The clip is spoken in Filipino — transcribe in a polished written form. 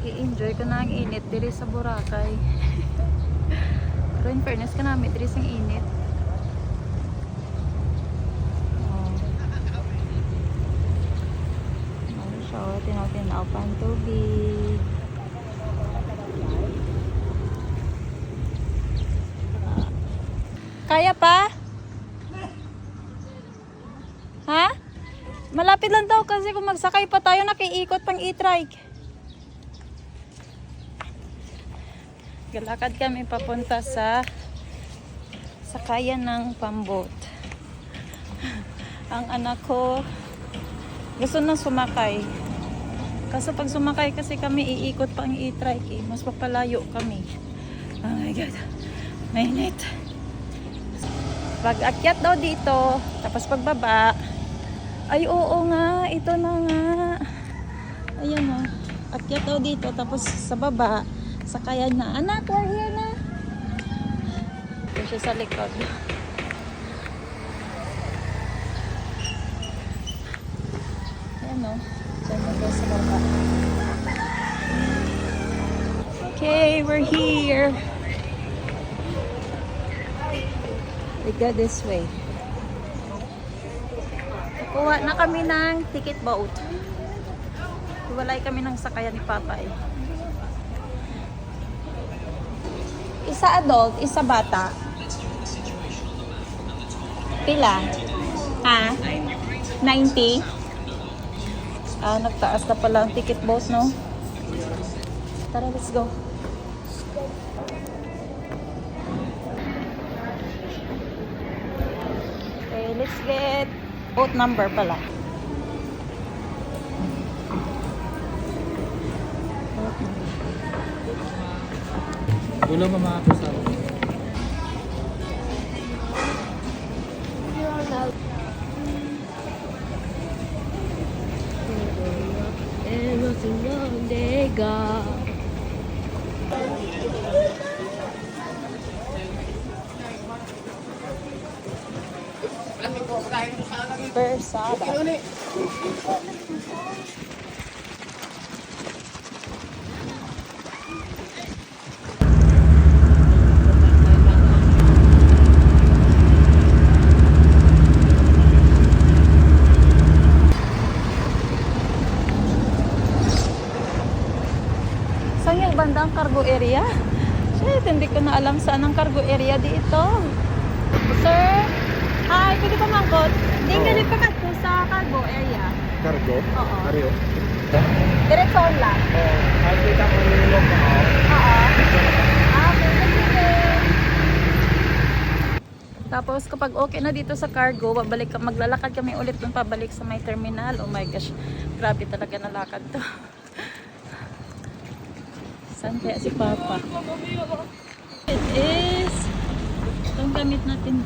i-enjoy ko na ang init diri sa Boracay. Pero in fairness ka namin diri sang init. Ano siya, tinaw pa ang tubig. Kaya pa? Ha? Malapit lang daw kasi kung magsakay pa tayo nakiikot pang e-trike. Galakad kami papunta sa sakayan ng pambot. Ang anak ko gusto na sumakay. Kaso pag sumakay kasi kami iikot pa ang e-trike mas papalayo kami. Oh my God. Mainit. Pag akyat daw dito, tapos pagbaba, ay oo nga, ito na nga. Ayan o. Akyat daw dito, tapos sa baba, sakayan na. Anak, we're here na. Ito siya sa likod. Ayan o. Diyan na daw sa baba. Okay, we're here. We go this way. Kuha na kami ng ticket boat. Hiwalay kami ng sakayan ni Papa eh. Isa adult, isa bata. Pila? Ha? 90? Ah, nagtaas na pala ang ticket boat, no? Tara, let's go. Okay, let's get boat number pala. Dulo pa mga kasama. Persada. Saan yung bandang cargo area? Shit, hindi ko na alam saan ang cargo area dito. Sir, hi, pwede pa mangkot? Hindi nga pa ka sa cargo area. Cargo? Oo. Ario? Diretso lang. Oo. Ay, kita ko yung log na ako. Oo. Okay, sige. Tapos kapag okay na dito sa cargo, maglalakad kami ulit dun pabalik sa may terminal. Oh my gosh, grabe talaga na lakad to. Saan kaya si Papa? It is itong gamit natin.